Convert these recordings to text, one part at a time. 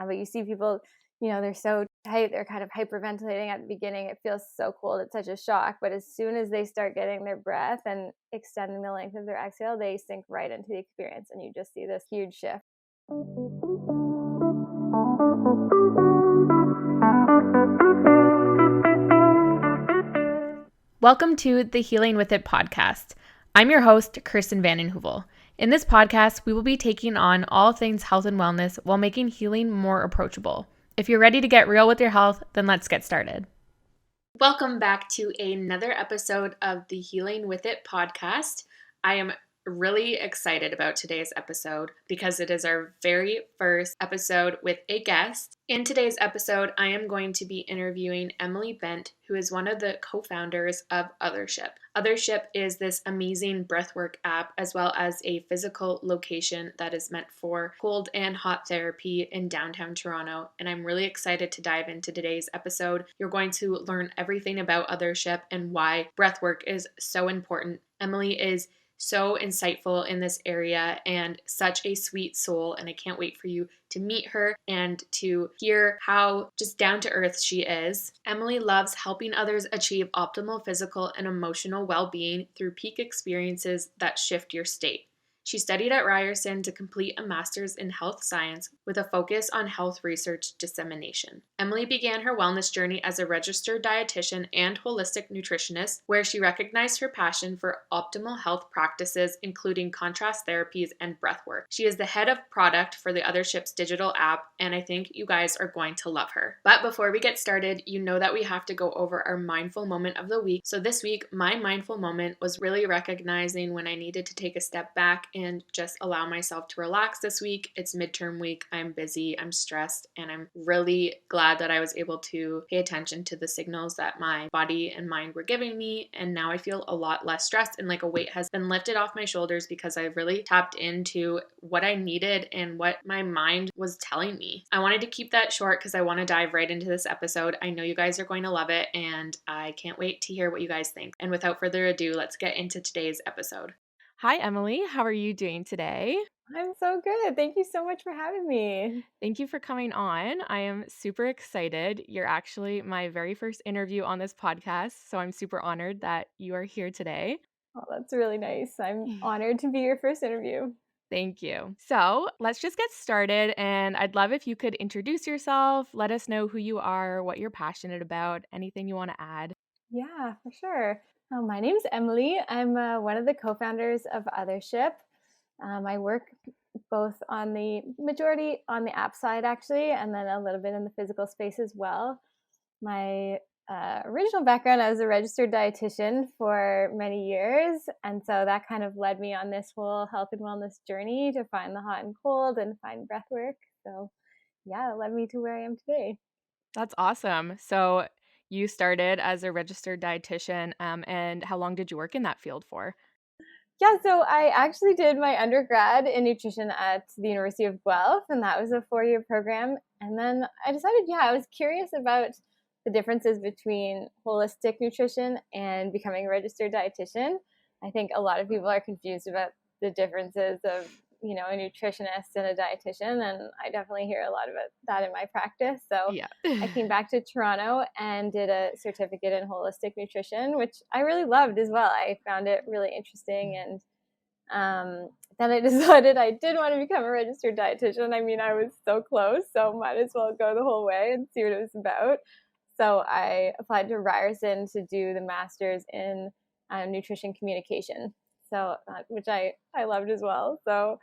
But you see people, they're so tight, they're kind of hyperventilating at the beginning. It feels so cold. It's such a shock. But as soon as they start getting their breath and extending the length of their exhale, they sink right into the experience, and you just see this huge shift. Welcome to the Healing With It podcast. I'm your host, Kirsten Vanden Heuvel. In this podcast, we will be taking on all things health and wellness while making healing more approachable. If you're ready to get real with your health, then let's get started. Welcome back to another episode of the Healing With It podcast. I am really excited about today's episode because it is our very first episode with a guest. In today's episode, I am going to be interviewing Emily Bent, who is one of the co-founders of Othership. Othership is this amazing breathwork app as well as a physical location that is meant for cold and hot therapy in downtown Toronto. And I'm really excited to dive into today's episode. You're going to learn everything about Othership and why breathwork is so important. Emily is so insightful in this area and such a sweet soul, and I can't wait for you to meet her and to hear how just down to earth she is. Emily loves helping others achieve optimal physical and emotional well-being through peak experiences that shift your state. She studied at Ryerson to complete a master's in health science with a focus on health research dissemination. Emily began her wellness journey as a registered dietitian and holistic nutritionist, where she recognized her passion for optimal health practices, including contrast therapies and breathwork. She is the head of product for the Othership's digital app, and I think you guys are going to love her. But before we get started, you know that we have to go over our mindful moment of the week. So this week, my mindful moment was really recognizing when I needed to take a step back and just allow myself to relax this week. It's midterm week. I'm busy, I'm stressed, and I'm really glad that I was able to pay attention to the signals that my body and mind were giving me. And now I feel a lot less stressed and like a weight has been lifted off my shoulders because I really tapped into what I needed and what my mind was telling me. I wanted to keep that short because I want to dive right into this episode. I know you guys are going to love it, and I can't wait to hear what you guys think. And without further ado, let's get into today's episode. Hi, Emily. How are you doing today? I'm so good. Thank you so much for having me. Thank you for coming on. I am super excited. You're actually my very first interview on this podcast, so I'm super honored that you are here today. Oh, that's really nice. I'm honored to be your first interview. Thank you. So let's just get started, and I'd love if you could introduce yourself, let us know who you are, what you're passionate about, anything you want to add. Yeah, for sure. My name's Emily. I'm one of the co-founders of Othership. I work both on the majority on the app side, actually, and then a little bit in the physical space as well. My original background, I was a registered dietitian for many years, and so that kind of led me on this whole health and wellness journey to find the hot and cold and find breathwork. So yeah, it led me to where I am today. That's awesome. So you started as a registered dietitian, and how long did you work in that field for? Yeah, so I actually did my undergrad in nutrition at the University of Guelph, and that was a 4-year program. And then I decided, I was curious about the differences between holistic nutrition and becoming a registered dietitian. I think a lot of people are confused about the differences of, a nutritionist and a dietitian, and I definitely hear a lot of that in my practice. So Yeah. I came back to Toronto and did a certificate in holistic nutrition, which I really loved as well. I found it really interesting, and then I decided I did want to become a registered dietitian. I mean, I was so close, so might as well go the whole way and see what it was about. So I applied to Ryerson to do the master's in nutrition communication. So, which I loved as well. So,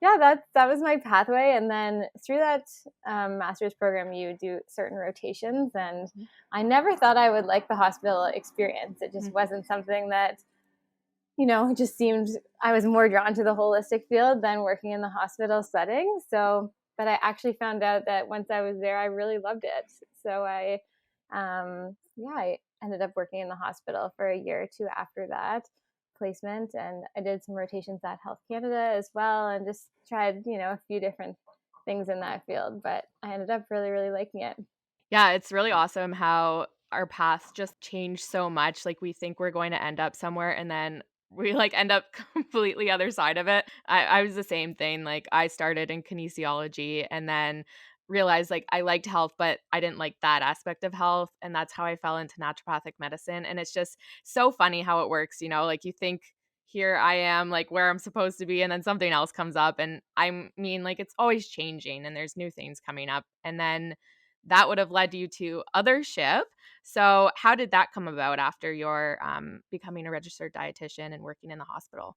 yeah, that was my pathway. And then through that master's program, you do certain rotations. And I never thought I would like the hospital experience. It just wasn't something that, it just seemed I was more drawn to the holistic field than working in the hospital setting. So, but I actually found out that once I was there, I really loved it. So I ended up working in the hospital for a year or two after that placement, and I did some rotations at Health Canada as well, and just tried, a few different things in that field, but I ended up really, really liking it. Yeah, it's really awesome how our paths just change so much. Like we think we're going to end up somewhere and then we end up completely other side of it. I was the same thing. Like I started in kinesiology and then realized like I liked health, but I didn't like that aspect of health. And that's how I fell into naturopathic medicine. And it's just so funny how it works, you know, like you think here I am like where I'm supposed to be, and then something else comes up. And I mean, like it's always changing and there's new things coming up. And then that would have led you to Othership. So how did that come about after your becoming a registered dietitian and working in the hospital?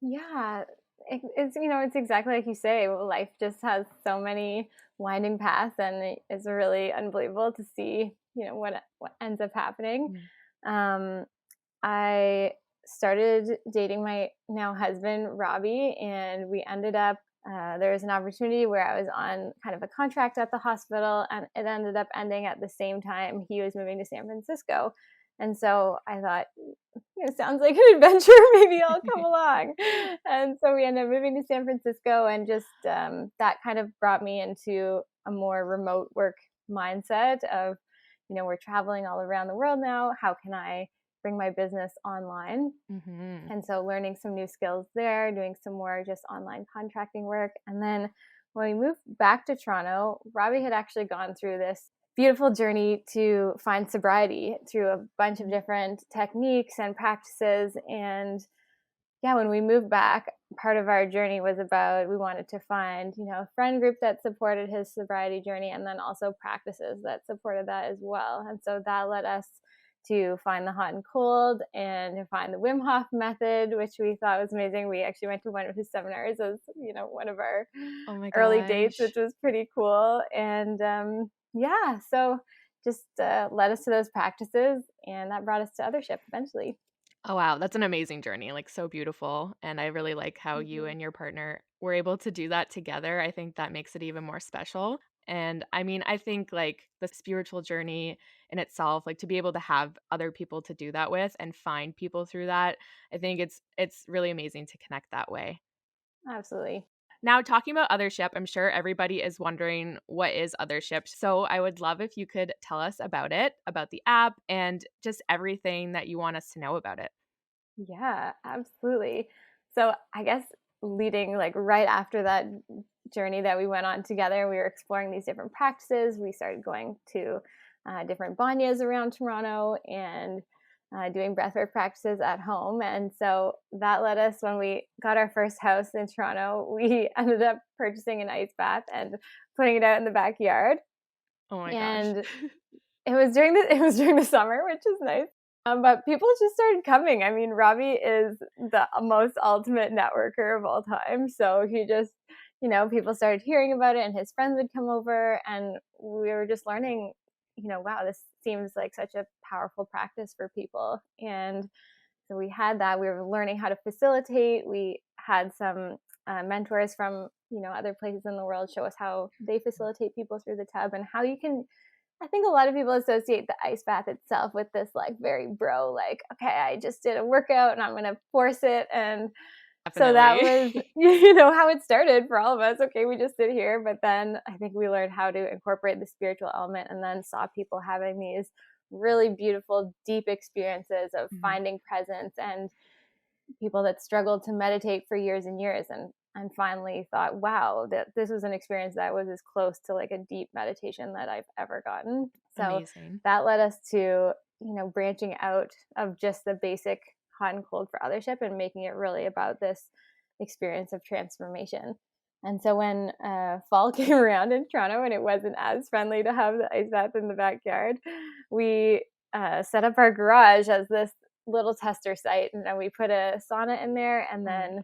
Yeah, it's it's exactly like you say. Life just has so many winding paths, and it's really unbelievable to see what ends up happening. Mm. Um, I started dating my now husband Robbie, and we ended up. There was an opportunity where I was on kind of a contract at the hospital, and it ended up ending at the same time he was moving to San Francisco. And so I thought, it sounds like an adventure. Maybe I'll come along. And so we ended up moving to San Francisco, and just that kind of brought me into a more remote work mindset of, we're traveling all around the world now. How can I bring my business online? Mm-hmm. And so learning some new skills there, doing some more just online contracting work. And then when we moved back to Toronto, Robbie had actually gone through this beautiful journey to find sobriety through a bunch of different techniques and practices. And yeah, when we moved back, part of our journey was about, we wanted to find, a friend group that supported his sobriety journey, and then also practices that supported that as well. And so that led us to find the hot and cold and to find the Wim Hof method, which we thought was amazing. We actually went to one of his seminars as, one of our Oh my early dates, which gosh. was pretty cool. And yeah, so just led us to those practices, and that brought us to Othership eventually. Oh, wow. That's an amazing journey, like so beautiful. And I really like how you Mm-hmm. and your partner were able to do that together. I think that makes it even more special. And I mean, I think like the spiritual journey in itself, like to be able to have other people to do that with and find people through that, I think it's really amazing to connect that way. Absolutely. Now, talking about Othership, I'm sure everybody is wondering what is Othership. So I would love if you could tell us about it, about the app, and just everything that you want us to know about it. Yeah, absolutely. So I guess leading like right after that journey that we went on together, we were exploring these different practices. We started going to different banyas around Toronto and doing breathwork practices at home. And so that led us, when we got our first house in Toronto, we ended up purchasing an ice bath and putting it out in the backyard. Oh my gosh. And it was during the summer, which is nice. But people just started coming. I mean, Robbie is the most ultimate networker of all time. So he just, people started hearing about it, and his friends would come over, and we were just learning, wow, this seems like such a powerful practice for people. And so we had that. We were learning how to facilitate. We had some mentors from, other places in the world show us how they facilitate people through the tub, and how you can. I think a lot of people associate the ice bath itself with this like very bro, like, okay, I just did a workout and I'm going to force it. And so that Definitely. was, how it started for all of us. Okay, we just sit here. But then I think we learned how to incorporate the spiritual element, and then saw people having these really beautiful, deep experiences of Mhm. finding presence, and people that struggled to meditate for years and years, and finally thought, wow, that this was an experience that was as close to like a deep meditation that I've ever gotten. So Amazing. that led us to, branching out of just the basic hot and cold for Othership, and making it really about this experience of transformation. And so when fall came around in Toronto, and it wasn't as friendly to have the ice bath in the backyard, we set up our garage as this little tester site, and then we put a sauna in there, and Oh my then gosh.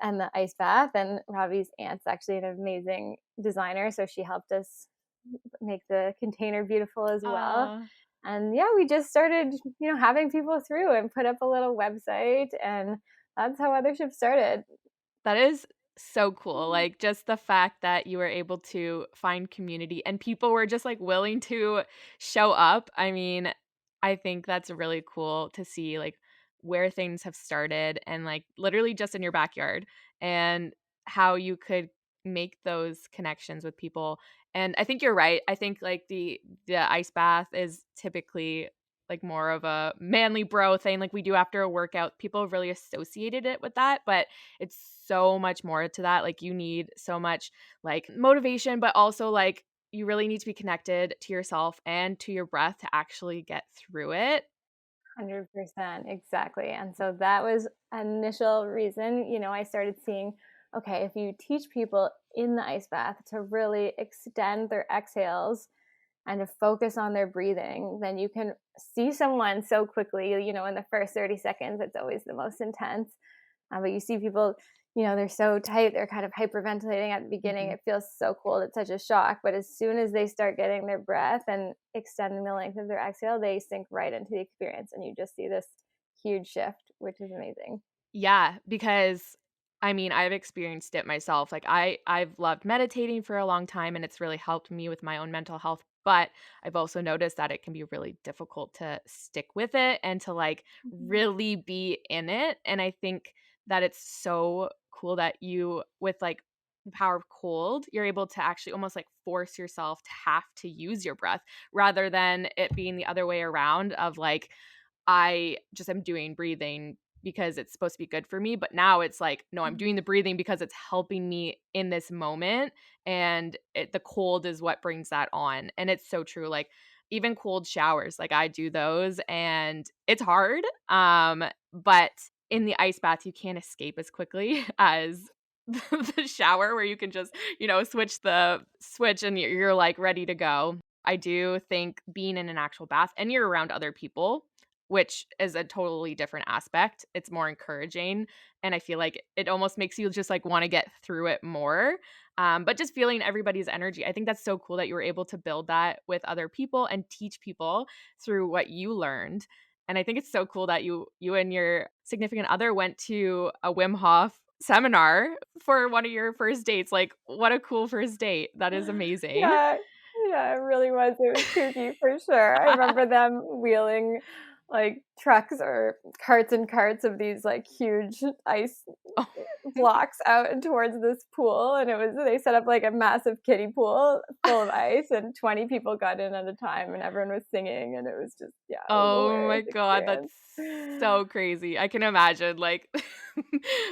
and the ice bath. And Robbie's aunt's actually an amazing designer, so she helped us make the container beautiful as well. Aw. And yeah, we just started, having people through, and put up a little website, and that's how Othership started. That is so cool. Like just the fact that you were able to find community and people were just like willing to show up. I mean, I think that's really cool to see like where things have started and like literally just in your backyard and how you could make those connections with people. And I think you're right. I think like the ice bath is typically like more of a manly bro thing like we do after a workout. People have really associated it with that, but it's so much more to that. Like you need so much like motivation, but also like you really need to be connected to yourself and to your breath to actually get through it. 100%, exactly. And so that was initial reason, I started seeing, okay, if you teach people in the ice bath to really extend their exhales and to focus on their breathing, then you can see someone so quickly, in the first 30 seconds, it's always the most intense. But you see people, they're so tight, they're kind of hyperventilating at the beginning. Mm-hmm. It feels so cold. It's such a shock. But as soon as they start getting their breath and extending the length of their exhale, they sink right into the experience. And you just see this huge shift, which is amazing. Yeah, because I mean, I've experienced it myself. Like I've loved meditating for a long time and it's really helped me with my own mental health, but I've also noticed that it can be really difficult to stick with it and to like Mm-hmm. really be in it. And I think that it's so cool that you with like the power of cold, you're able to actually almost like force yourself to have to use your breath rather than it being the other way around of like I just am doing breathing because it's supposed to be good for me. But now it's like, no, I'm doing the breathing because it's helping me in this moment. And the cold is what brings that on. And it's so true. Like even cold showers, like I do those and it's hard. But in the ice bath, you can't escape as quickly as the shower where you can just, switch the switch and you're like ready to go. I do think being in an actual bath and you're around other people, which is a totally different aspect. It's more encouraging. And I feel like it almost makes you just like want to get through it more. But just feeling everybody's energy. I think that's so cool that you were able to build that with other people and teach people through what you learned. And I think it's so cool that you and your significant other went to a Wim Hof seminar for one of your first dates. Like, what a cool first date. That is amazing. Yeah, yeah, it really was. It was kooky for sure. I remember them wheeling like trucks or carts and carts of these like huge ice Oh, blocks out and towards this pool, and they set up like a massive kiddie pool full of ice, and 20 people got in at a time, and everyone was singing, and it was just it was a oh my hilarious God, experience. that's so crazy. I can imagine like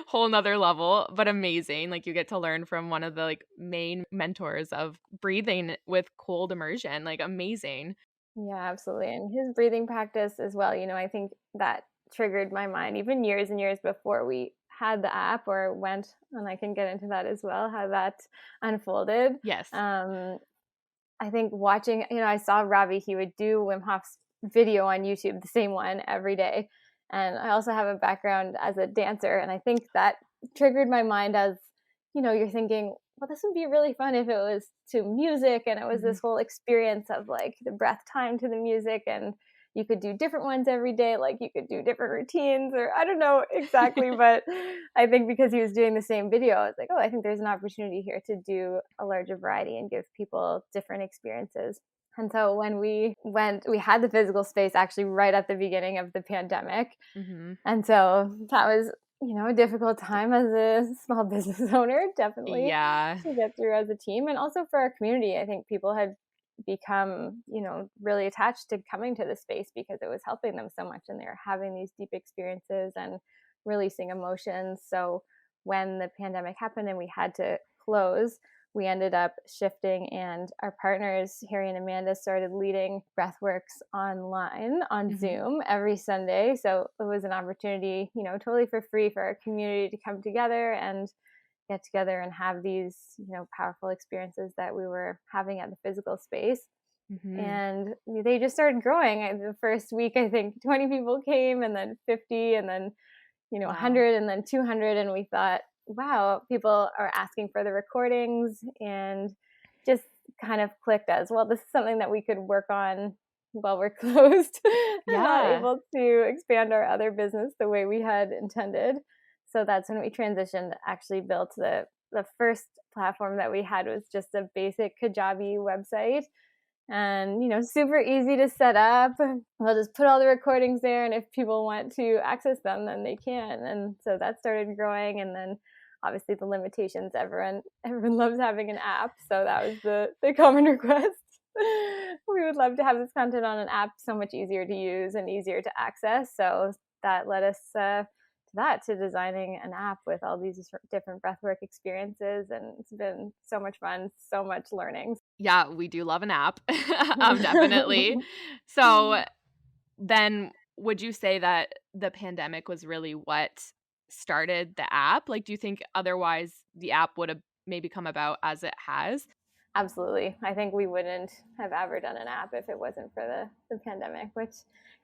whole nother level, but amazing. Like you get to learn from one of the like main mentors of breathing with cold immersion. Like amazing. Yeah, absolutely. And his breathing practice as well, I think that triggered my mind even years and years before we had the app or went, and I can get into that as well, how that unfolded. Yes. I think watching, I saw Ravi, he would do Wim Hof's video on YouTube, the same one every day. And I also have a background as a dancer. And I think that triggered my mind as, you're thinking, well, this would be really fun if it was to music and it was this whole experience of like the breath time to the music, and you could do different ones every day, like you could do different routines, or I don't know exactly, but I think because he was doing the same video, I was like, oh, I think there's an opportunity here to do a larger variety and give people different experiences. And so when we went, we had the physical space actually right at the beginning of the pandemic. Mm-hmm. And so that was, a difficult time as a small business owner, definitely, Yeah. to get through as a team. And also for our community, I think people had become, really attached to coming to the space because it was helping them so much, and they were having these deep experiences and releasing emotions. So when the pandemic happened and we had to close, we ended up shifting, and our partners, Harry and Amanda, started leading Breathworks online on Zoom every Sunday. So it was an opportunity, totally for free for our community to come together and get together and have these, powerful experiences that we were having at the physical space. And they just started growing. The first week, I think 20 people came, and then 50, and then, 100, and then 200. And we thought, wow, people are asking for the recordings, and just kind of clicked as, well, this is something that we could work on while we're closed and not Yeah. able to expand our other business the way we had intended. So that's when we transitioned, actually built the first platform that we had was just a basic Kajabi website, and super easy to set up. We'll just put all the recordings there, and if people want to access them, then they can. And so that started growing, and then obviously the limitations, everyone loves having an app, so that was the common request. we would love to have this content on an app so much easier to use and easier to access. So that led us to designing an app with all these different breathwork experiences, and it's been so much fun, so much learning. Yeah, we do love an app. Definitely. So then would you say that the pandemic was really what started the app? Like, do you think otherwise the app would have maybe come about as it has? Absolutely. I think we wouldn't have ever done an app if it wasn't for the pandemic, which,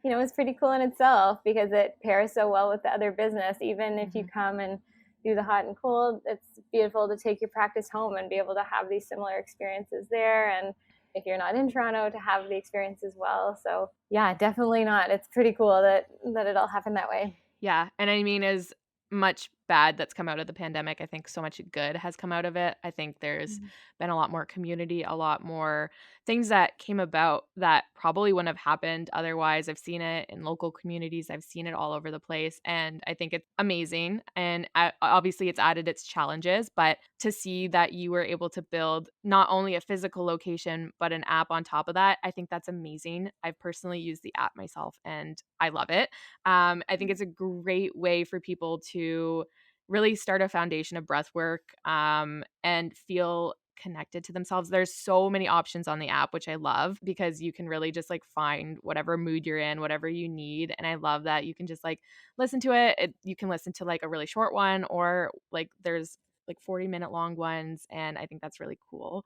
is pretty cool in itself because it pairs so well with the other business. Even if you come and do the hot and cold, it's beautiful to take your practice home and be able to have these similar experiences there. And if you're not in Toronto, to have the experience as well. So yeah, definitely not. It's pretty cool that it all happened that way. Yeah. And I mean, as much bad that's come out of the pandemic, I think so much good has come out of it. I think there's been a lot more community, a lot more things that came about that probably wouldn't have happened otherwise. I've seen it in local communities. I've seen it all over the place. And I think it's amazing. And obviously it's added its challenges, but to see that you were able to build not only a physical location, but an app on top of that, I think that's amazing. I've personally used the app myself and I love it. I think it's a great way for people to really start a foundation of breath work and feel connected to themselves. There's so many options on the app, which I love because you can really just like find whatever mood you're in, whatever you need. And I love that you can just like listen to it. You can listen to like a really short one or like there's like 40-minute long ones. And I think that's really cool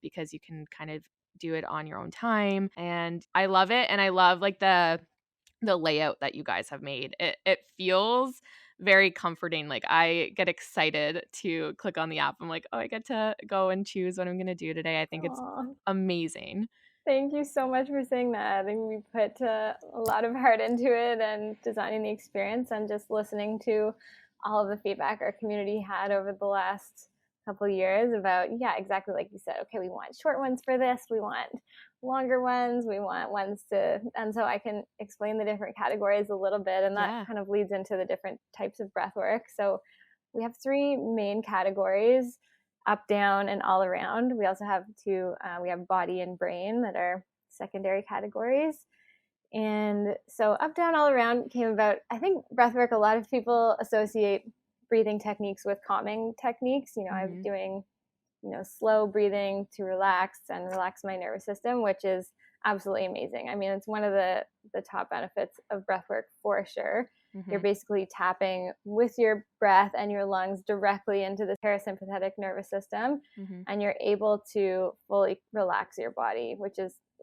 because you can kind of do it on your own time. And I love it. And I love like the layout that you guys have made. It feels very comforting. Like I get excited to click on the app. I'm like, oh, I get to go and choose what I'm going to do today. I think it's amazing. Thank you so much for saying that. I think we put a lot of heart into it and designing the experience and just listening to all of the feedback our community had over the last couple of years about, exactly like you said, okay, we want short ones for this, we want longer ones, we want ones and so I can explain the different categories a little bit, and that kind of leads into the different types of breath work. So we have 3 main categories: up, down, and all around. We also have 2, we have body and brain that are secondary categories. And so up, down, all around came about, I think breathwork, a lot of people associate breathing techniques with calming techniques. I'm doing, slow breathing to relax my nervous system, which is absolutely amazing. I mean, it's one of the top benefits of breathwork for sure. You're basically tapping with your breath and your lungs directly into the parasympathetic nervous system, and you're able to fully relax your body,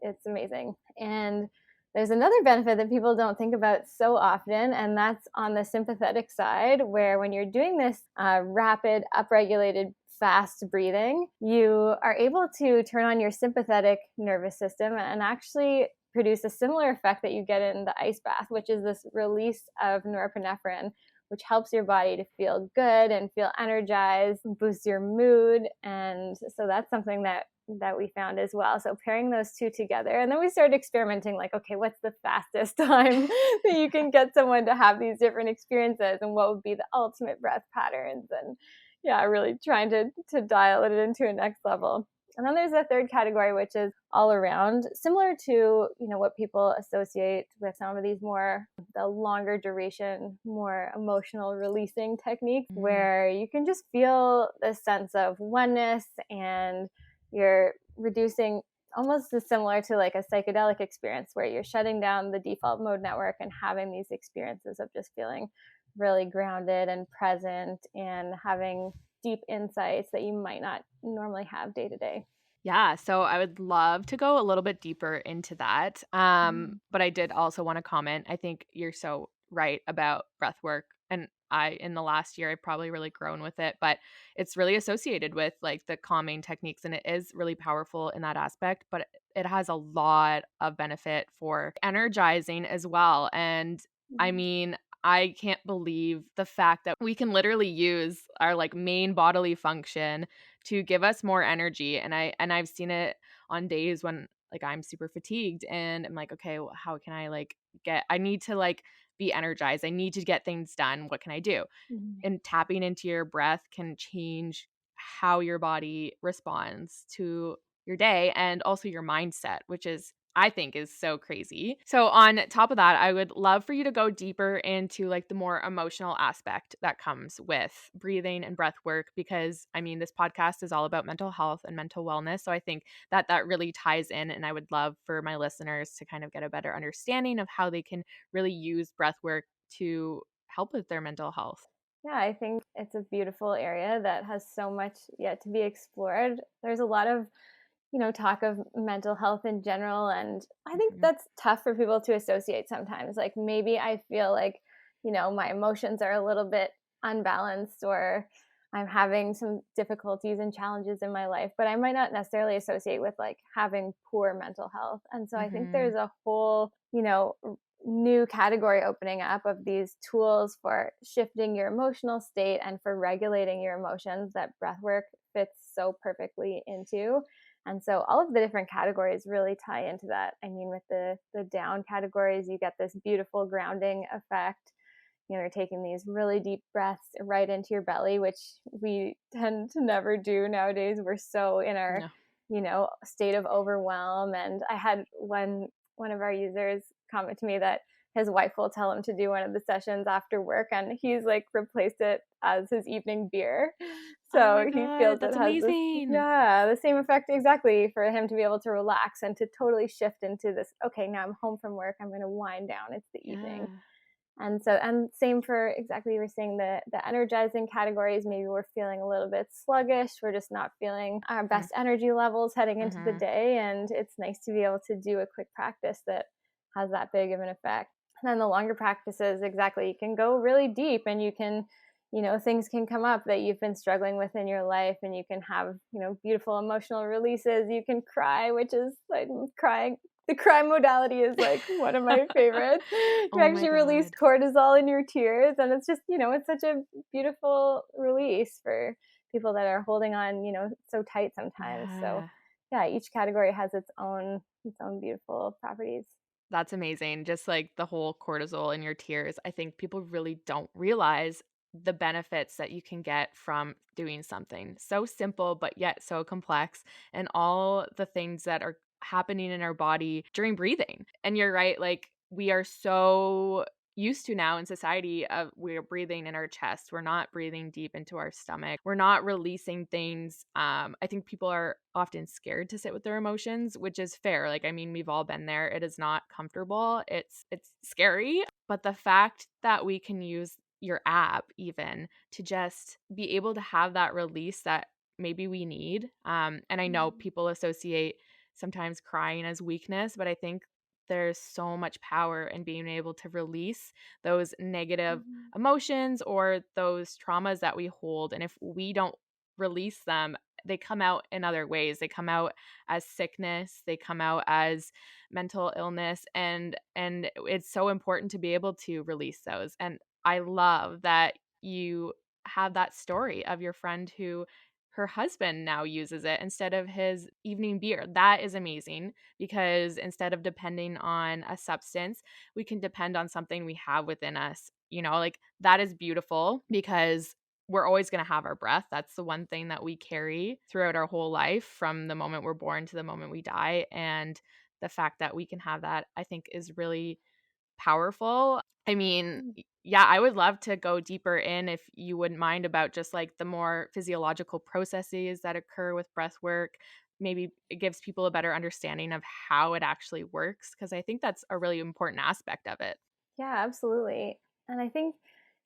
it's amazing. And there's another benefit that people don't think about so often, and that's on the sympathetic side, where when you're doing this rapid, upregulated, fast breathing, you are able to turn on your sympathetic nervous system and actually produce a similar effect that you get in the ice bath, which is this release of norepinephrine, which helps your body to feel good and feel energized, boosts your mood. And so that's something that we found as well. So pairing those 2 together, and then we started experimenting, like, okay, what's the fastest time that you can get someone to have these different experiences, and what would be the ultimate breath patterns, and really trying to dial it into a next level. And then there's a third category, which is all around, similar to, what people associate with some of these the longer duration, more emotional releasing techniques, where you can just feel this sense of oneness, and you're reducing, almost as similar to like a psychedelic experience, where you're shutting down the default mode network and having these experiences of just feeling really grounded and present and having deep insights that you might not normally have day to day. Yeah, so I would love to go a little bit deeper into that. But I did also want to comment. I think you're so right about breath work. And in the last year, I've probably really grown with it, but it's really associated with like the calming techniques, and it is really powerful in that aspect, but it has a lot of benefit for energizing as well. And I mean, I can't believe the fact that we can literally use our like main bodily function to give us more energy. And I've seen it on days when like I'm super fatigued and I'm like, okay, well, how can I like I need to like be energized. I need to get things done. What can I do? And tapping into your breath can change how your body responds to your day and also your mindset, which is I think is so crazy. So on top of that, I would love for you to go deeper into like the more emotional aspect that comes with breathing and breath work, because I mean, this podcast is all about mental health and mental wellness. So I think that that really ties in, and I would love for my listeners to kind of get a better understanding of how they can really use breath work to help with their mental health. Yeah, I think it's a beautiful area that has so much yet to be explored. There's a lot of, talk of mental health in general. And I think Mhm. that's tough for people to associate sometimes. Like maybe I feel like, my emotions are a little bit unbalanced, or I'm having some difficulties and challenges in my life, but I might not necessarily associate with like having poor mental health. And so I think Mhm. there's a whole, new category opening up of these tools for shifting your emotional state and for regulating your emotions that breathwork fits so perfectly into. And so all of the different categories really tie into that. I mean, with the down categories, you get this beautiful grounding effect. You're taking these really deep breaths right into your belly, which we tend to never do nowadays. We're so in our, No. state of overwhelm. And I had one of our users comment to me that his wife will tell him to do one of the sessions after work, and he's like replaced it as his evening beer. Oh my So he feels God, it that's has this, amazing. yeah, the same effect exactly for him to be able to relax and to totally shift into this, okay, now I'm home from work, I'm going to wind down, it's the evening. Yeah. And so, and same for exactly you were saying, the energizing categories. Maybe we're feeling a little bit sluggish. We're just not feeling our best energy levels heading into the Mm-hmm. day. And it's nice to be able to do a quick practice that has that big of an effect. And then the longer practices, exactly, you can go really deep, and you can, things can come up that you've been struggling with in your life, and you can have, beautiful emotional releases. You can cry, which is like crying. The cry modality is like one of my favorites. You Oh my actually release God. cortisol in your tears, and it's just, it's such a beautiful release for people that are holding on, so tight sometimes. So Yeah. yeah, each category has its own beautiful properties. That's amazing. Just like the whole cortisol in your tears. I think people really don't realize the benefits that you can get from doing something so simple, but yet so complex, and all the things that are happening in our body during breathing. And you're right, like we are so used to now in society of we're breathing in our chest, we're not breathing deep into our stomach, we're not releasing things. I think people are often scared to sit with their emotions, which is fair. Like I mean, we've all been there. It is not comfortable, it's scary, but the fact that we can use your app even to just be able to have that release that maybe we need. And I know people associate sometimes crying as weakness, but I think there's so much power in being able to release those negative Mhm. emotions or those traumas that we hold. And if we don't release them, they come out in other ways. They come out as sickness, they come out as mental illness, and it's so important to be able to release those. And I love that you have that story of your friend who her husband now uses it instead of his evening beer. That is amazing, because instead of depending on a substance, we can depend on something we have within us. Like that is beautiful, because we're always going to have our breath. That's the one thing that we carry throughout our whole life, from the moment we're born to the moment we die. And the fact that we can have that, I think, is really powerful. I mean, yeah, I would love to go deeper in, if you wouldn't mind, about just like the more physiological processes that occur with breath work. Maybe it gives people a better understanding of how it actually works, because I think that's a really important aspect of it. Yeah, absolutely. And I think,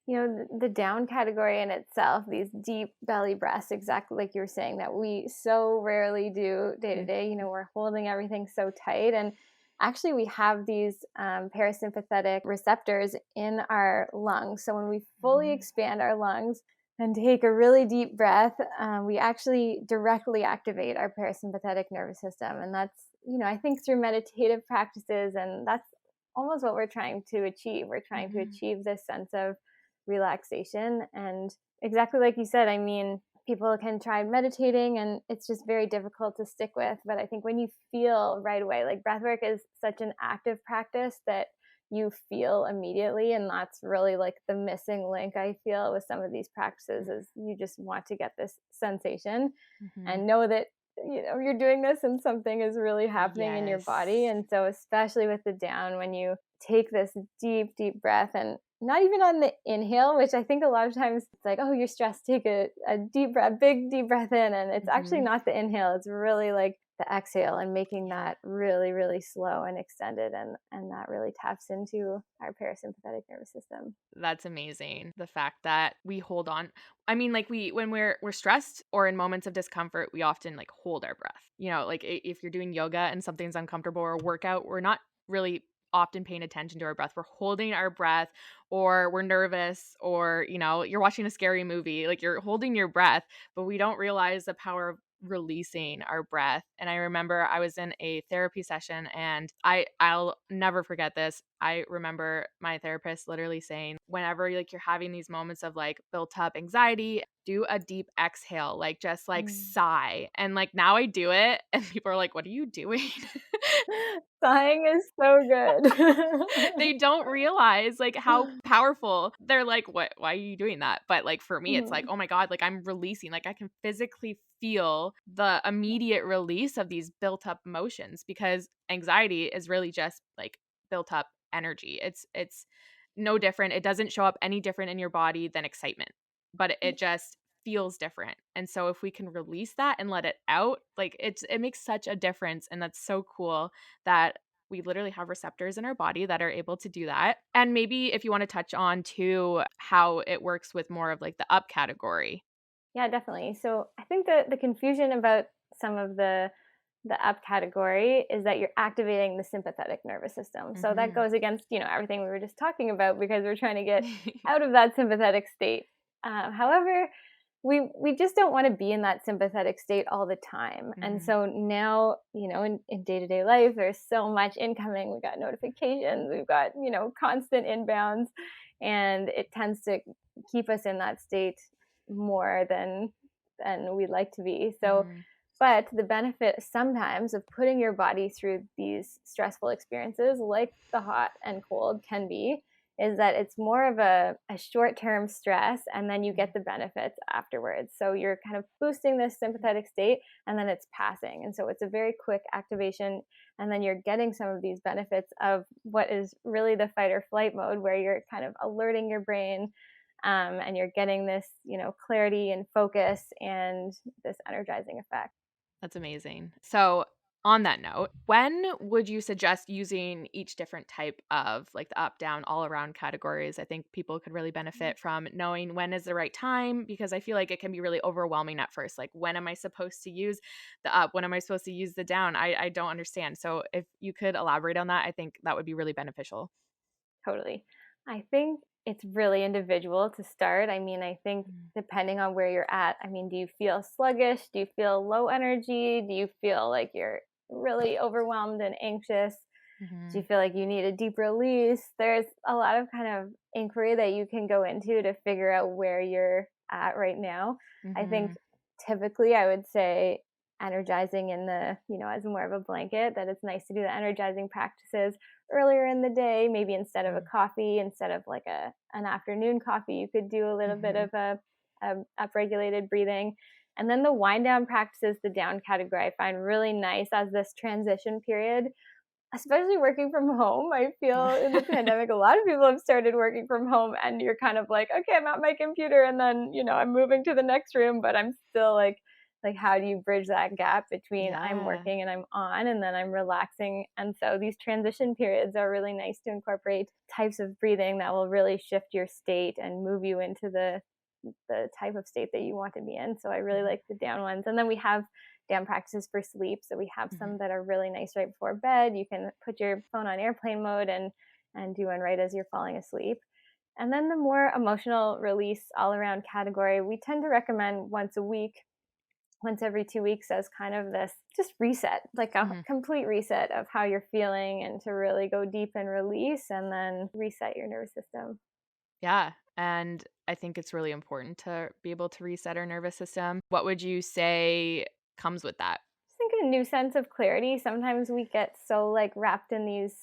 the down category in itself, these deep belly breaths, exactly like you were saying, that we so rarely do day to day. We're holding everything so tight. And actually, we have these parasympathetic receptors in our lungs. So when we fully Mhm. expand our lungs and take a really deep breath, we actually directly activate our parasympathetic nervous system. And that's, I think through meditative practices, and that's almost what we're trying to achieve. We're trying to Mhm. achieve this sense of relaxation. And exactly like you said, I mean, people can try meditating and it's just very difficult to stick with. But I think when you feel right away, like breathwork is such an active practice that you feel immediately. And that's really like the missing link I feel with some of these practices, is you just want to get this sensation Mhm. and know that you're doing this and something is really happening in your body. Yes. And so especially with the down, when you take this deep, deep breath, and not even on the inhale, which I think a lot of times it's like, oh, you're stressed, take a deep breath, big deep breath in. And it's actually not the inhale. It's really like the exhale, and making that really, really slow and extended. And that really taps into our parasympathetic nervous system. That's amazing. The fact that we hold on. I mean, like when we're stressed or in moments of discomfort, we often like hold our breath. Like if you're doing yoga and something's uncomfortable or a workout, we're not really often paying attention to our breath. We're holding our breath, or we're nervous, or you're watching a scary movie, like you're holding your breath, but we don't realize the power of releasing our breath. And I remember I was in a therapy session, and I'll never forget this. I remember my therapist literally saying, whenever like you're having these moments of like built up anxiety, do a deep exhale, like just like sigh. And like now I do it, and people are like, what are you doing? Sighing is so good. They don't realize like how powerful. They're like, what, why are you doing that? But like for me, it's like, oh my God, like I'm releasing, like I can physically feel the immediate release of these built up emotions, because anxiety is really just like built up energy. It's no different. It doesn't show up any different in your body than excitement, but it just feels different. And so if we can release that and let it out, like it makes such a difference. And that's so cool that we literally have receptors in our body that are able to do that. And maybe if you want to touch on too how it works with more of like the up category. Yeah, definitely. So I think the confusion about some of the up category is that you're activating the sympathetic nervous system. So that goes against, everything we were just talking about, because we're trying to get out of that sympathetic state. However, we just don't want to be in that sympathetic state all the time. And so now, in day-to-day life, there's so much incoming. We've got notifications, we've got, constant inbounds, and it tends to keep us in that state more than we'd like to be. So but the benefit sometimes of putting your body through these stressful experiences, like the hot and cold can be, is that it's more of a short-term stress, and then you get the benefits afterwards. So you're kind of boosting this sympathetic state, and then it's passing. And so it's a very quick activation, and then you're getting some of these benefits of what is really the fight or flight mode, where you're kind of alerting your brain, and you're getting this, clarity and focus and this energizing effect. That's amazing. So on that note, when would you suggest using each different type of like the up, down, all around categories? I think people could really benefit from knowing when is the right time, because I feel like it can be really overwhelming at first. Like, when am I supposed to use the up? When am I supposed to use the down? I don't understand. So if you could elaborate on that, I think that would be really beneficial. Totally. I think it's really individual to start. I mean, I think depending on where you're at, do you feel sluggish? Do you feel low energy? Do you feel like you're really overwhelmed and anxious? Do you feel like you need a deep release? There's a lot of kind of inquiry that you can go into to figure out where you're at right now. I think typically I would say energizing in the, as more of a blanket, that it's nice to do the energizing practices earlier in the day. Maybe instead of a coffee, instead of like an afternoon coffee, you could do a little bit of a upregulated breathing. And then the wind down practices, the down category, I find really nice as this transition period, especially working from home. I feel in the pandemic, a lot of people have started working from home, and you're kind of like, okay, I'm at my computer, and then, I'm moving to the next room, but I'm still like how do you bridge that gap between I'm working and I'm on, and then I'm relaxing? And so these transition periods are really nice to incorporate types of breathing that will really shift your state and move you into the type of state that you want to be in. So I really like the down ones. And then we have down practices for sleep. So we have some that are really nice right before bed. You can put your phone on airplane mode and do one right as you're falling asleep. And then the more emotional release all around category, we tend to recommend once a week, once every 2 weeks, as kind of this just reset, like a complete reset of how you're feeling, and to really go deep and release, and then reset your nervous system. Yeah. And I think it's really important to be able to reset our nervous system. What would you say comes with that? I think a new sense of clarity. Sometimes we get so like wrapped in these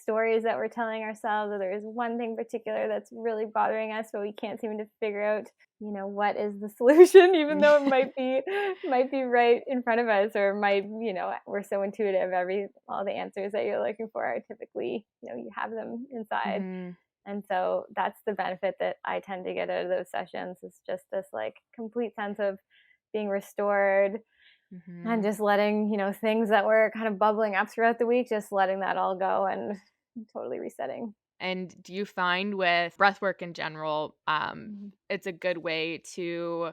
stories that we're telling ourselves, or there's one thing particular that's really bothering us, but we can't seem to figure out, what is the solution, even though it might be right in front of us, or we're so intuitive. All the answers that you're looking for are typically, you have them inside. Mm-hmm. And so that's the benefit that I tend to get out of those sessions, is just this like complete sense of being restored, and just letting, things that were kind of bubbling up throughout the week, just letting that all go and totally resetting. And do you find with breathwork in general, it's a good way to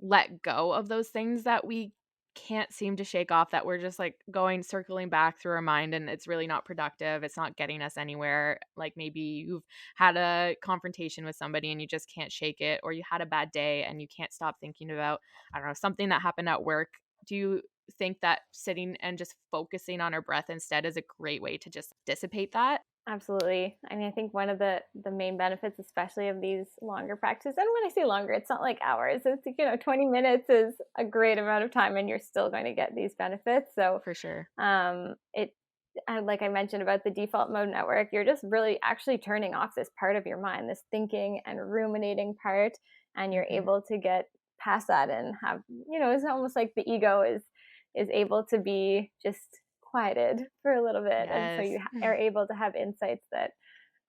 let go of those things that we can't seem to shake off, that we're just like circling back through our mind, and it's really not productive. It's not getting us anywhere. Like maybe you've had a confrontation with somebody and you just can't shake it, or you had a bad day and you can't stop thinking about, I don't know, something that happened at work. Do you think that sitting and just focusing on our breath instead is a great way to just dissipate that? Absolutely. I mean, I think one of the main benefits, especially of these longer practices, and when I say longer, it's not like hours. It's 20 minutes is a great amount of time, and you're still going to get these benefits. So For sure. Like I mentioned about the default mode network, you're just really actually turning off this part of your mind, this thinking and ruminating part, and you're able to get past that and have, it's almost like the ego is able to be just quieted for a little bit. Yes. And so you are able to have insights that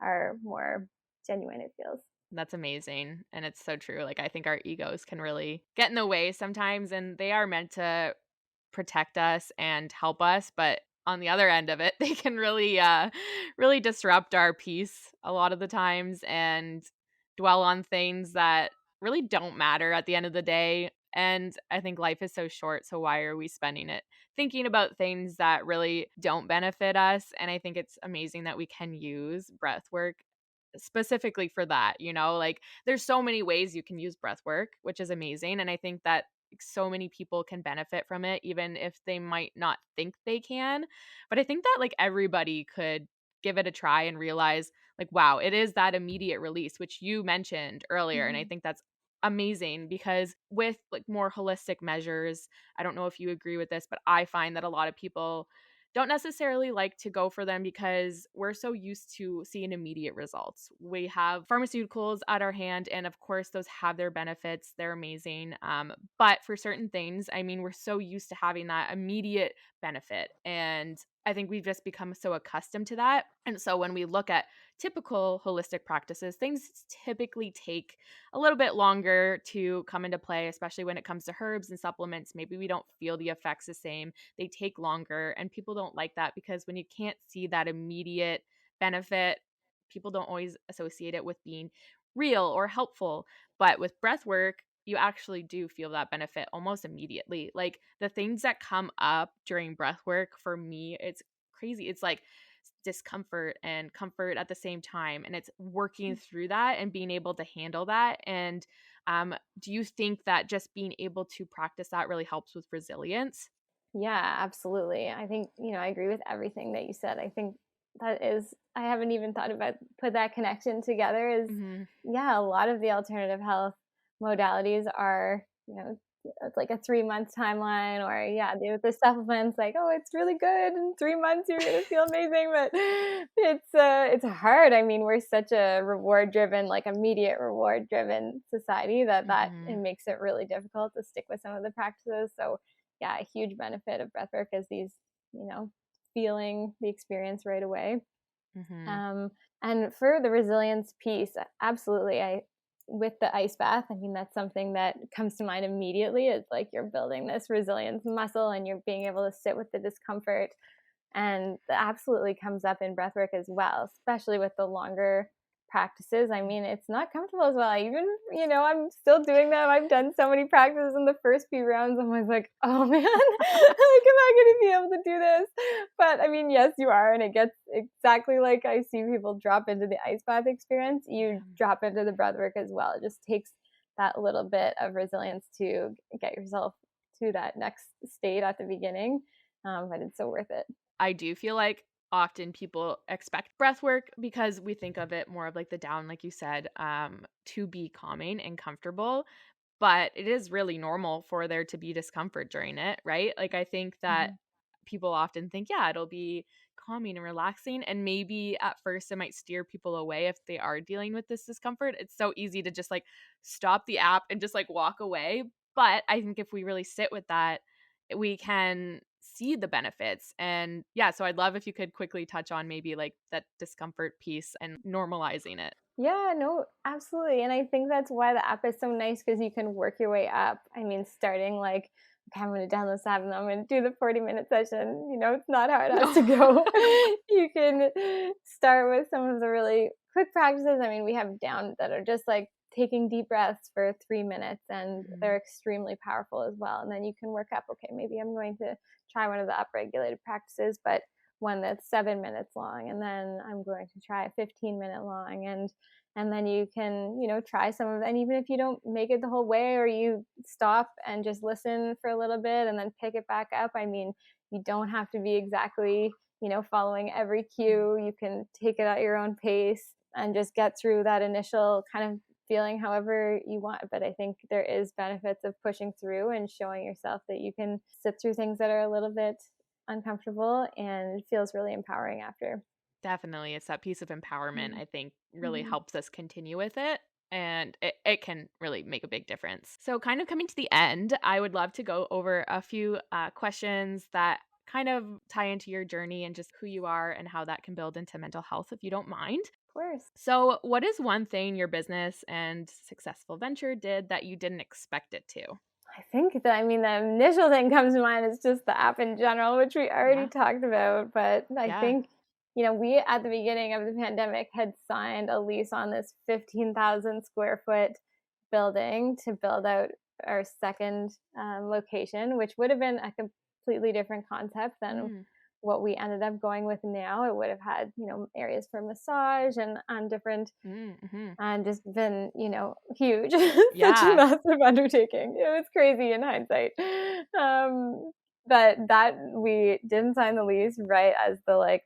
are more genuine, it feels. That's amazing. And it's so true. Like, I think our egos can really get in the way sometimes, and they are meant to protect us and help us. But on the other end of it, they can really, really disrupt our peace a lot of the times, and dwell on things that really don't matter at the end of the day. And I think life is so short. So why are we spending it thinking about things that really don't benefit us? And I think it's amazing that we can use breath work specifically for that. Like there's so many ways you can use breath work, which is amazing. And I think that so many people can benefit from it, even if they might not think they can. But I think that like everybody could give it a try and realize like, wow, it is that immediate release, which you mentioned earlier. And I think that's amazing, because with like more holistic measures, I don't know if you agree with this, but I find that a lot of people don't necessarily like to go for them because we're so used to seeing immediate results. We have pharmaceuticals at our hand, and of course, those have their benefits. They're amazing. But for certain things, I mean, we're so used to having that immediate benefit. And I think we've just become so accustomed to that. And so when we look at typical holistic practices, things typically take a little bit longer to come into play, especially when it comes to herbs and supplements. Maybe we don't feel the effects the same. They take longer, and people don't like that, because when you can't see that immediate benefit, people don't always associate it with being real or helpful. But with breath work, you actually do feel that benefit almost immediately. Like the things that come up during breath work, for me, it's crazy. It's like discomfort and comfort at the same time, and it's working through that and being able to handle that. And do you think that just being able to practice that really helps with resilience? Yeah, absolutely. I think, I agree with everything that you said. I think I haven't even thought about put that connection together is, yeah, a lot of the alternative health modalities are, it's like a 3-month timeline, or the supplements like, oh, it's really good. In 3 months, you're going to feel amazing. But it's hard. I mean, we're such a reward driven, like immediate reward driven society that it makes it really difficult to stick with some of the practices. So yeah, a huge benefit of breathwork is these, feeling the experience right away. And for the resilience piece, absolutely. With the ice bath, I mean, that's something that comes to mind immediately. It's like you're building this resilience muscle, and you're being able to sit with the discomfort. And that absolutely comes up in breathwork as well, especially with the longer practices. I mean, it's not comfortable as well. I'm still doing them. I've done so many practices in the first few rounds. I'm always like, oh man, like, am I going to be able to do this? But I mean, yes, you are. And it gets exactly like I see people drop into the ice bath experience. You drop into the breathwork as well. It just takes that little bit of resilience to get yourself to that next state at the beginning. But it's so worth it. I do feel like often people expect breath work, because we think of it more of like the down, like you said, to be calming and comfortable. But it is really normal for there to be discomfort during it, right? Like I think that people often think, yeah, it'll be calming and relaxing. And maybe at first it might steer people away if they are dealing with this discomfort. It's so easy to just like stop the app and just like walk away. But I think if we really sit with that, we can see the benefits. And yeah, so I'd love if you could quickly touch on maybe like that discomfort piece and normalizing it. Yeah, no, absolutely. And I think that's why the app is so nice, because you can work your way up. I mean, starting like, okay, I'm going to download this app and I'm going to do the 40-minute session. It's not how it has to go. You can start with some of the really quick practices. I mean, we have down that are just like taking deep breaths for 3 minutes, and they're extremely powerful as well. And then you can work up, okay, maybe I'm going to try one of the upregulated practices, but one that's 7 minutes long, and then I'm going to try a 15-minute long, and then you can try some of it. And even if you don't make it the whole way, or you stop and just listen for a little bit and then pick it back up, I mean, you don't have to be exactly following every cue. You can take it at your own pace and just get through that initial kind of feeling however you want. But I think there is benefits of pushing through and showing yourself that you can sit through things that are a little bit uncomfortable, and it feels really empowering after. Definitely. It's that piece of empowerment, I think, really helps us continue with it. And it can really make a big difference. So, kind of coming to the end, I would love to go over a few questions that kind of tie into your journey and just who you are and how that can build into mental health, if you don't mind. Of course. So, what is one thing your business and successful venture did that you didn't expect it to? I think that, the initial thing comes to mind is just the app in general, which we already talked about. But I think, we at the beginning of the pandemic had signed a lease on this 15,000 square foot building to build out our second location, which would have been a completely different concept than what we ended up going with now. It would have had, areas for massage and on different, and just been, huge. Such a massive undertaking. It was crazy in hindsight. But that we didn't sign the lease right as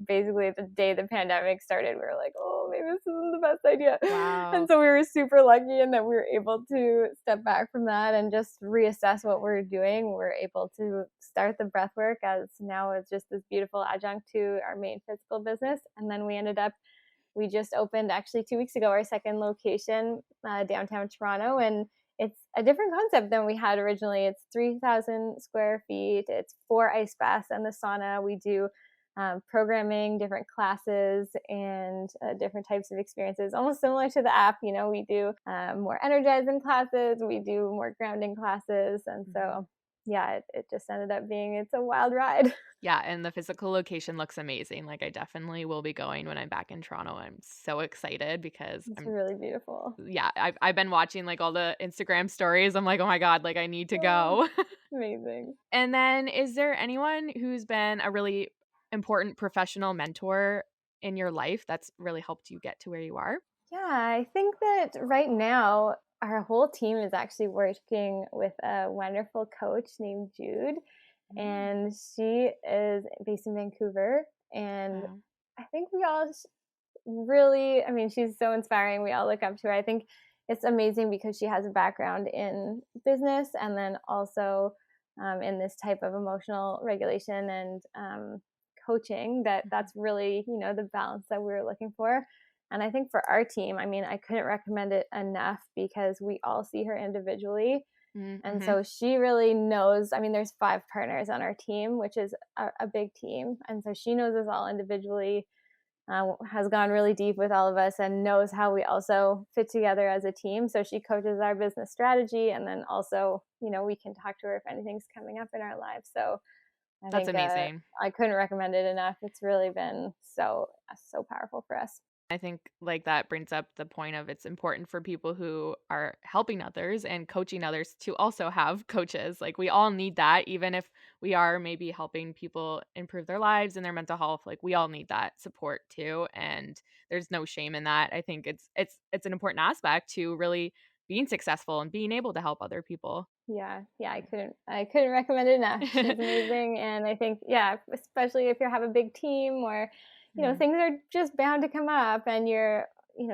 basically the day the pandemic started. We were like, oh, maybe this isn't the best idea. Wow. And so we were super lucky in that we were able to step back from that and just reassess what we're doing. We're able to start the Breathwork, as now it's just this beautiful adjunct to our main physical business. And then we just opened actually 2 weeks ago our second location downtown Toronto, and it's a different concept than we had originally. It's 3,000 square feet. It's 4 ice baths and the sauna. We do programming, different classes, and different types of experiences, almost similar to the app. We do more energizing classes. We do more grounding classes. And so, yeah, it just ended up being, it's a wild ride. Yeah, and the physical location looks amazing. Like, I definitely will be going when I'm back in Toronto. I'm so excited because it's really beautiful. Yeah, I've been watching like all the Instagram stories. I'm like, oh my God, like I need to go. Amazing. And then is there anyone who's been a really important professional mentor in your life that's really helped you get to where you are? Yeah, I think that right now our whole team is actually working with a wonderful coach named Jude. And she is based in Vancouver. And I think we all really, she's so inspiring. We all look up to her. I think it's amazing because she has a background in business, and then also in this type of emotional regulation and coaching. That's really, the balance that we were looking for. And I think for our team, I couldn't recommend it enough, because we all see her individually. And so she really knows, there's 5 partners on our team, which is a big team. And so she knows us all individually, has gone really deep with all of us, and knows how we also fit together as a team. So she coaches our business strategy, and then also, we can talk to her if anything's coming up in our lives. So That's amazing. I couldn't recommend it enough. It's really been so powerful for us. I think like that brings up the point of it's important for people who are helping others and coaching others to also have coaches. Like, we all need that, even if we are maybe helping people improve their lives and their mental health. Like, we all need that support too, and there's no shame in that. I think it's an important aspect to really being successful and being able to help other people. Yeah, I couldn't recommend it enough. She's amazing. And I think, especially if you have a big team, or things are just bound to come up, and you're,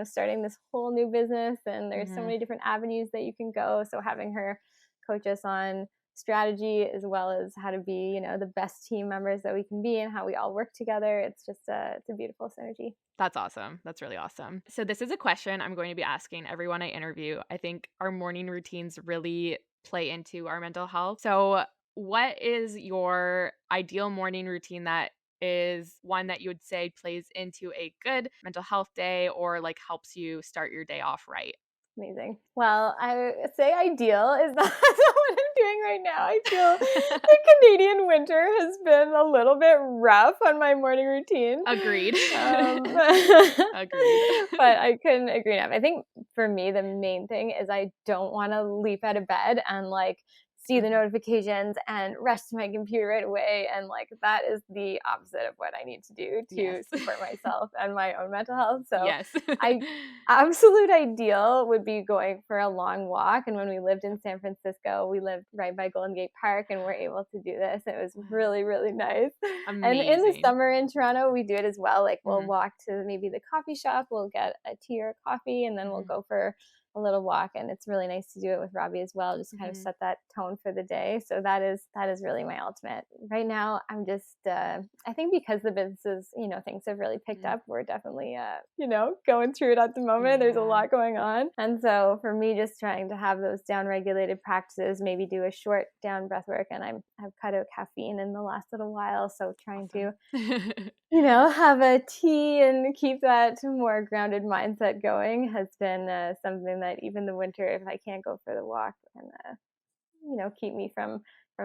starting this whole new business, and there's so many different avenues that you can go. So having her coach us on strategy as well as how to be, the best team members that we can be and how we all work together. It's just it's a beautiful synergy. That's awesome. That's really awesome. So this is a question I'm going to be asking everyone I interview. I think our morning routines really play into our mental health. So what is your ideal morning routine that is one that you would say plays into a good mental health day or like helps you start your day off right? Amazing. Well, I would say ideal is not what I'm doing right now. I feel the Canadian winter has been a little bit rough on my morning routine. Agreed. Agreed. But I couldn't agree enough. I think for me, the main thing is I don't want to leap out of bed and like see the notifications and rush to my computer right away. And like that is the opposite of what I need to do to support myself and my own mental health. So absolute ideal would be going for a long walk. And when we lived in San Francisco, we lived right by Golden Gate Park and we're able to do this. It was really, really nice. Amazing. And in the summer in Toronto, we do it as well. Like we'll walk to maybe the coffee shop, we'll get a tea or a coffee, and then we'll go for a little walk. And it's really nice to do it with Robbie as well, just kind of set that tone for the day. So that is really my ultimate. Right now, I'm just, I think because the businesses, things have really picked up, we're definitely, going through it at the moment. There's a lot going on. And so for me, just trying to have those down-regulated practices, maybe do a short down breath work. And I've cut out caffeine in the last little while. So trying to, have a tea and keep that more grounded mindset going has been something that even the winter, if I can't go for the walk, can keep me from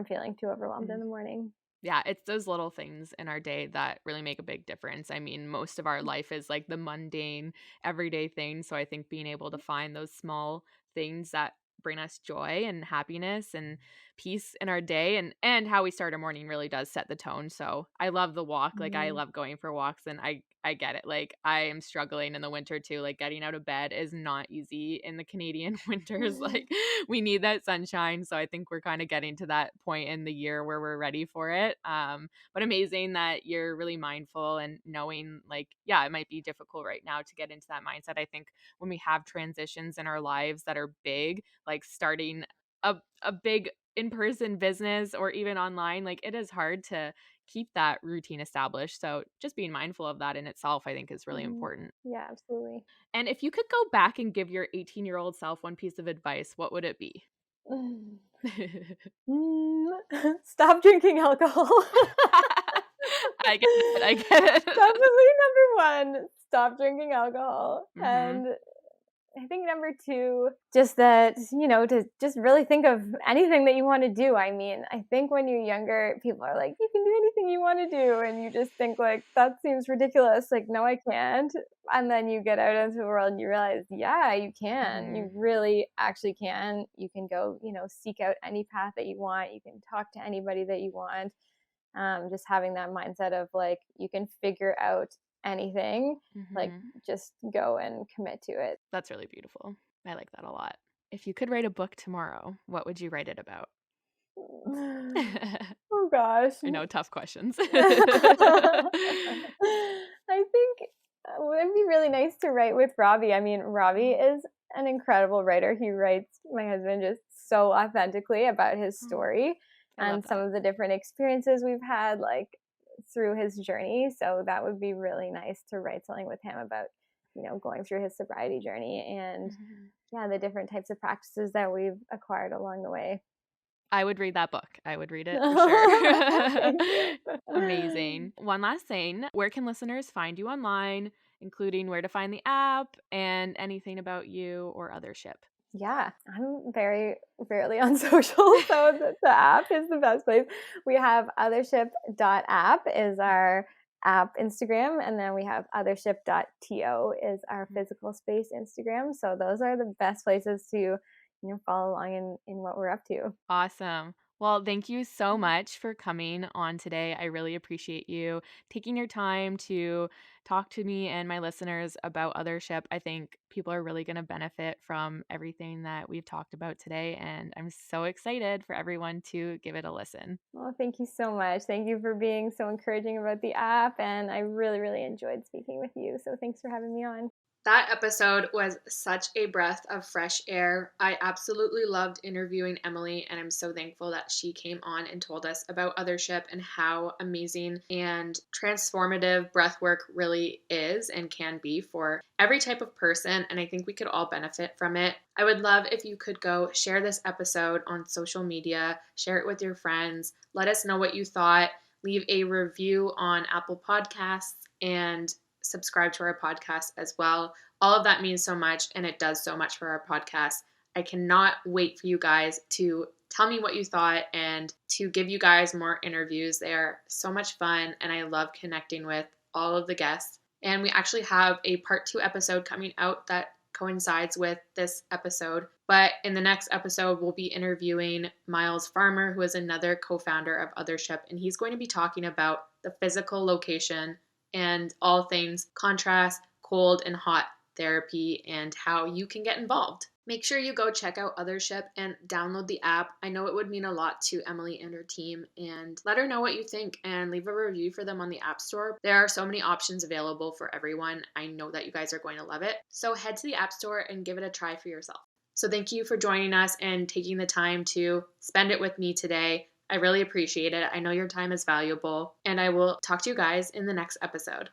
feeling too overwhelmed in the morning. Yeah, it's those little things in our day that really make a big difference. I mean, most of our life is like the mundane, everyday things. So I think being able to find those small things that bring us joy and happiness and peace in our day and how we start our morning really does set the tone. So I love the walk. Like I love going for walks, and I get it. Like I am struggling in the winter too. Like getting out of bed is not easy in the Canadian winters. Like we need that sunshine. So I think we're kind of getting to that point in the year where we're ready for it. But amazing that you're really mindful and knowing like, yeah, it might be difficult right now to get into that mindset. I think when we have transitions in our lives that are big, like starting a big in-person business or even online, like it is hard to keep that routine established. So just being mindful of that in itself, I think is really important. Yeah, absolutely. And if you could go back and give your 18-year-old self one piece of advice, what would it be? Stop drinking alcohol. I get it. Definitely number one, stop drinking alcohol. And I think number two, just that, to just really think of anything that you want to do. I mean, I think when you're younger, people are like, you can do anything you want to do. And you just think like, that seems ridiculous. Like, no, I can't. And then you get out into the world and you realize, yeah, you can. You really actually can. You can go, seek out any path that you want. You can talk to anybody that you want. Just having that mindset of like, you can figure out anything, like just go and commit to it. That's really beautiful. I like that a lot. If you could write a book tomorrow, what would you write it about? Oh gosh. I know, tough questions. I think it would be really nice to write with Robbie. I mean, Robbie is an incredible writer. He writes, my husband, just so authentically about his story and some of the different experiences we've had, like through his journey. So that would be really nice to write something with him about, going through his sobriety journey and the different types of practices that we've acquired along the way. I would read that book. I would read it for sure. Amazing. One last thing, where can listeners find you online, including where to find the app and anything about you or Othership? Yeah, I'm very rarely on social, so the app is the best place. We have othership.app is our app Instagram, and then we have othership.to is our physical space Instagram. So those are the best places to follow along in what we're up to. Awesome. Well, thank you so much for coming on today. I really appreciate you taking your time to talk to me and my listeners about Othership. I think people are really going to benefit from everything that we've talked about today, and I'm so excited for everyone to give it a listen. Well, thank you so much. Thank you for being so encouraging about the app, and I really, really enjoyed speaking with you. So thanks for having me on. That episode was such a breath of fresh air. I absolutely loved interviewing Emily, and I'm so thankful that she came on and told us about Othership and how amazing and transformative breathwork really is and can be for every type of person, and I think we could all benefit from it. I would love if you could go share this episode on social media, share it with your friends, let us know what you thought, leave a review on Apple Podcasts, and subscribe to our podcast as well. All of that means so much, and it does so much for our podcast. I cannot wait for you guys to tell me what you thought and to give you guys more interviews. They are so much fun, and I love connecting with all of the guests. And we actually have a part 2 episode coming out that coincides with this episode. But in the next episode, we'll be interviewing Miles Farmer, who is another co-founder of Othership, and he's going to be talking about the physical location and all things contrast, cold, and hot therapy and how you can get involved. Make sure you go check out Othership and download the app. I know it would mean a lot to Emily and her team, and let her know what you think and leave a review for them on the App Store. There are so many options available for everyone. I know that you guys are going to love it. So head to the App Store and give it a try for yourself. So thank you for joining us and taking the time to spend it with me today. I really appreciate it. I know your time is valuable, and I will talk to you guys in the next episode.